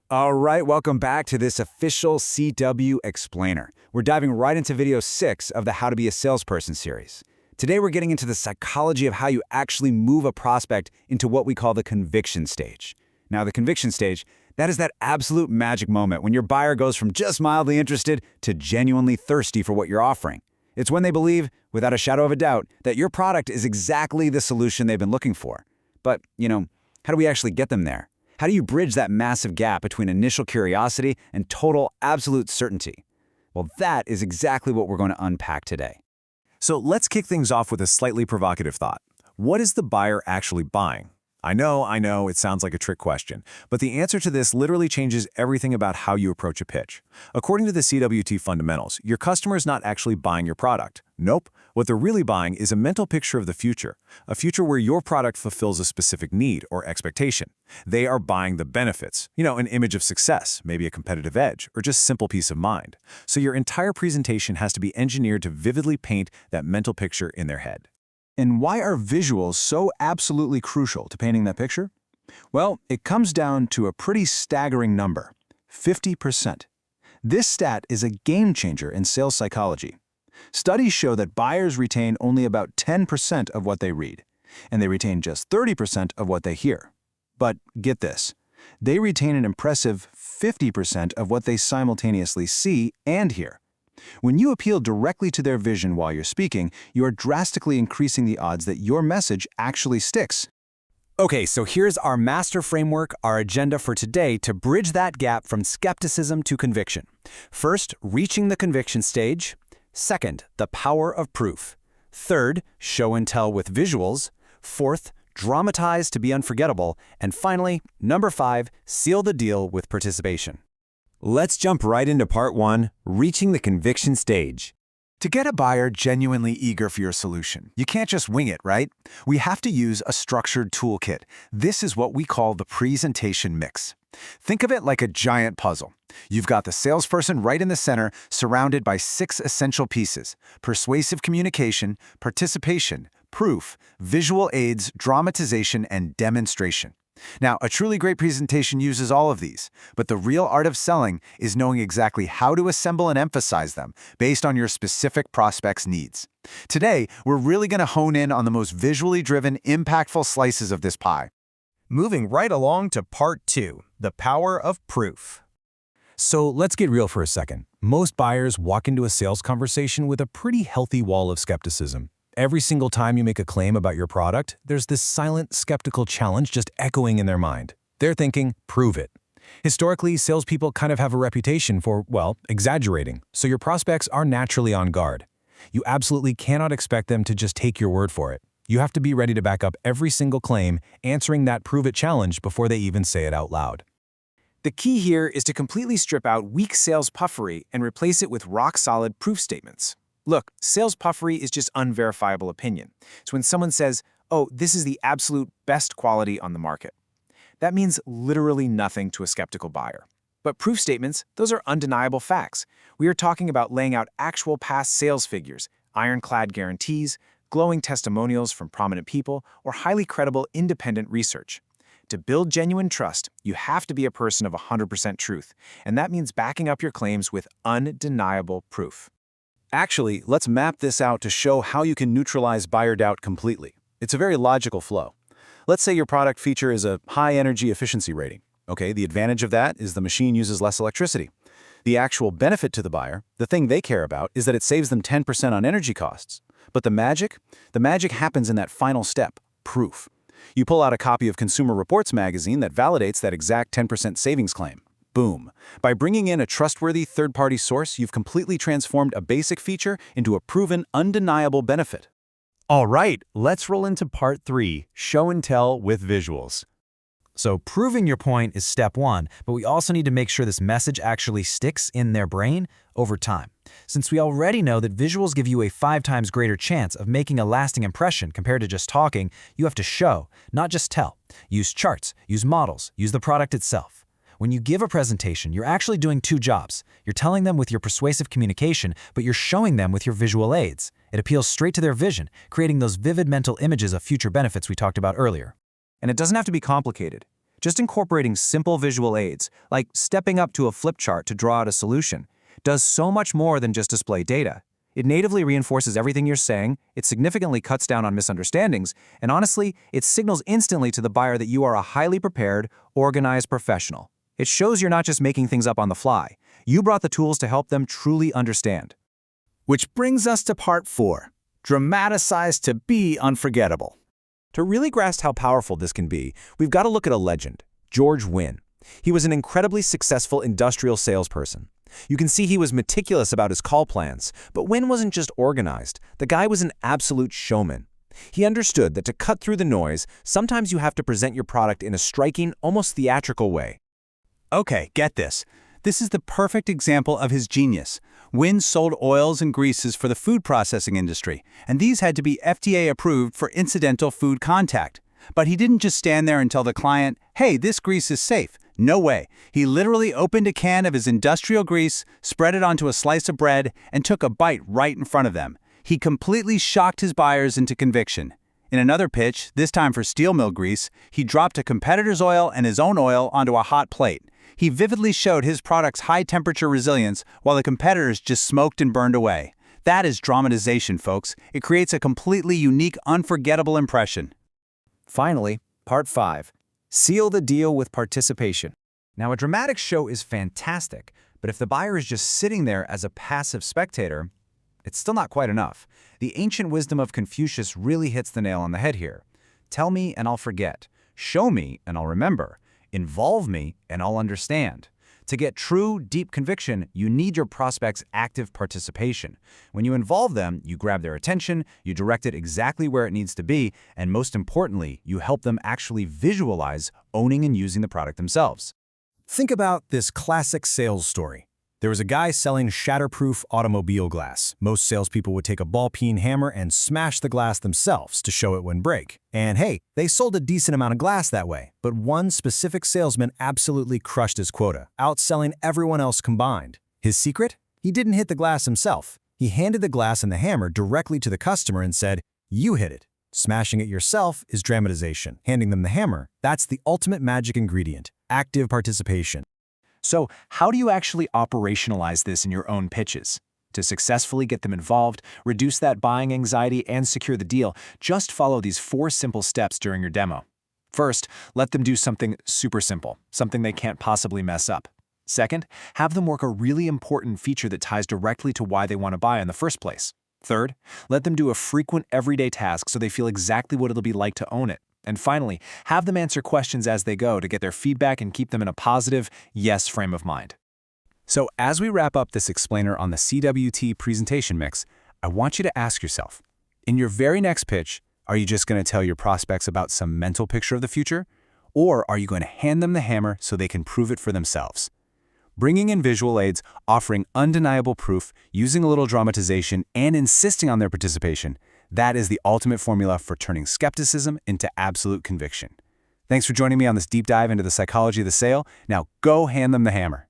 All right, welcome back to this official CW Explainer. We're diving right into video 6 of the How to Be a Salesperson series. Today we're getting into the psychology of how you actually move a prospect into what we call the conviction stage. Now, the conviction stage, that is that absolute magic moment when your buyer goes from just mildly interested to genuinely thirsty for what you're offering. It's when they believe, without a shadow of a doubt, that your product is exactly the solution they've been looking for. But, how do we actually get them there? How do you bridge that massive gap between initial curiosity and total, absolute certainty? Well, that is exactly what we're going to unpack today. So let's kick things off with a slightly provocative thought. What is the buyer actually buying? I know, it sounds like a trick question, but the answer to this literally changes everything about how you approach a pitch. According to the CWT fundamentals, your customer is not actually buying your product. Nope, what they're really buying is a mental picture of the future, a future where your product fulfills a specific need or expectation. They are buying the benefits, an image of success, maybe a competitive edge, or just simple peace of mind. So your entire presentation has to be engineered to vividly paint that mental picture in their head. And why are visuals so absolutely crucial to painting that picture? Well, it comes down to a pretty staggering number, 50%. This stat is a game changer in sales psychology. Studies show that buyers retain only about 10% of what they read, and they retain just 30% of what they hear. But get this, they retain an impressive 50% of what they simultaneously see and hear. When you appeal directly to their vision while you're speaking, you are drastically increasing the odds that your message actually sticks. Okay, so here's our master framework, our agenda for today to bridge that gap from skepticism to conviction. First, reaching the conviction stage. Second, the power of proof. Third, show and tell with visuals. Fourth, dramatize to be unforgettable. And finally, number 5, seal the deal with participation. Let's jump right into part 1, reaching the conviction stage. To get a buyer genuinely eager for your solution, you can't just wing it, right? We have to use a structured toolkit. This is what we call the presentation mix. Think of it like a giant puzzle. You've got the salesperson right in the center, surrounded by 6 essential pieces: persuasive communication, participation, proof, visual aids, dramatization, and demonstration. Now, a truly great presentation uses all of these, but the real art of selling is knowing exactly how to assemble and emphasize them based on your specific prospect's needs. Today, we're really going to hone in on the most visually driven, impactful slices of this pie. Moving right along to part 2, the power of proof. So let's get real for a second. Most buyers walk into a sales conversation with a pretty healthy wall of skepticism. Every single time you make a claim about your product, there's this silent, skeptical challenge just echoing in their mind. They're thinking, prove it. Historically, salespeople kind of have a reputation for, exaggerating, so your prospects are naturally on guard. You absolutely cannot expect them to just take your word for it. You have to be ready to back up every single claim, answering that prove it challenge before they even say it out loud. The key here is to completely strip out weak sales puffery and replace it with rock-solid proof statements. Look, sales puffery is just unverifiable opinion. It's when someone says, "Oh, this is the absolute best quality on the market." That means literally nothing to a skeptical buyer. But proof statements, those are undeniable facts. We are talking about laying out actual past sales figures, ironclad guarantees, glowing testimonials from prominent people, or highly credible independent research. To build genuine trust, you have to be a person of 100% truth, and that means backing up your claims with undeniable proof. Actually, let's map this out to show how you can neutralize buyer doubt completely. It's a very logical flow. Let's say your product feature is a high energy efficiency rating. Okay, the advantage of that is the machine uses less electricity. The actual benefit to the buyer, the thing they care about, is that it saves them 10% on energy costs. But the magic happens in that final step, proof. You pull out a copy of Consumer Reports magazine that validates that exact 10% savings claim. Boom. By bringing in a trustworthy third-party source, you've completely transformed a basic feature into a proven, undeniable benefit. All right, let's roll into part 3, show and tell with visuals. So proving your point is step 1, but we also need to make sure this message actually sticks in their brain over time. Since we already know that visuals give you a 5 times greater chance of making a lasting impression compared to just talking, you have to show, not just tell. Use charts, use models, use the product itself. When you give a presentation, you're actually doing 2 jobs. You're telling them with your persuasive communication, but you're showing them with your visual aids. It appeals straight to their vision, creating those vivid mental images of future benefits we talked about earlier. And it doesn't have to be complicated. Just incorporating simple visual aids, like stepping up to a flip chart to draw out a solution, does so much more than just display data. It natively reinforces everything you're saying, it significantly cuts down on misunderstandings, and honestly, it signals instantly to the buyer that you are a highly prepared, organized professional. It shows you're not just making things up on the fly. You brought the tools to help them truly understand. Which brings us to part 4, dramatize to be unforgettable. To really grasp how powerful this can be, we've got to look at a legend, George Wynne. He was an incredibly successful industrial salesperson. You can see he was meticulous about his call plans, but Wynne wasn't just organized. The guy was an absolute showman. He understood that to cut through the noise, sometimes you have to present your product in a striking, almost theatrical way. Okay, get this. This is the perfect example of his genius. Wynne sold oils and greases for the food processing industry, and these had to be FDA approved for incidental food contact. But he didn't just stand there and tell the client, hey, this grease is safe. No way. He literally opened a can of his industrial grease, spread it onto a slice of bread, and took a bite right in front of them. He completely shocked his buyers into conviction. In another pitch, this time for steel mill grease, he dropped a competitor's oil and his own oil onto a hot plate. He vividly showed his product's high-temperature resilience while the competitors just smoked and burned away. That is dramatization, folks. It creates a completely unique, unforgettable impression. Finally, part 5. Seal the deal with participation. Now, a dramatic show is fantastic, but if the buyer is just sitting there as a passive spectator, it's still not quite enough. The ancient wisdom of Confucius really hits the nail on the head here. Tell me and I'll forget. Show me and I'll remember. Involve me and I'll understand. To get true, deep conviction, you need your prospect's active participation. When you involve them, you grab their attention, you direct it exactly where it needs to be, and most importantly, you help them actually visualize owning and using the product themselves. Think about this classic sales story. There was a guy selling shatterproof automobile glass. Most salespeople would take a ball-peen hammer and smash the glass themselves to show it wouldn't break. And hey, they sold a decent amount of glass that way. But one specific salesman absolutely crushed his quota, outselling everyone else combined. His secret? He didn't hit the glass himself. He handed the glass and the hammer directly to the customer and said, "You hit it." Smashing it yourself is dramatization. Handing them the hammer, that's the ultimate magic ingredient, active participation. So, how do you actually operationalize this in your own pitches? To successfully get them involved, reduce that buying anxiety, and secure the deal, just follow these 4 simple steps during your demo. First, let them do something super simple, something they can't possibly mess up. Second, have them work a really important feature that ties directly to why they want to buy in the first place. Third, let them do a frequent everyday task so they feel exactly what it'll be like to own it. And finally, have them answer questions as they go to get their feedback and keep them in a positive, yes frame of mind. So as we wrap up this explainer on the CWT presentation mix, I want you to ask yourself, in your very next pitch, are you just going to tell your prospects about some mental picture of the future? Or are you going to hand them the hammer so they can prove it for themselves? Bringing in visual aids, offering undeniable proof, using a little dramatization, and insisting on their participation, that is the ultimate formula for turning skepticism into absolute conviction. Thanks for joining me on this deep dive into the psychology of the sale. Now go hand them the hammer.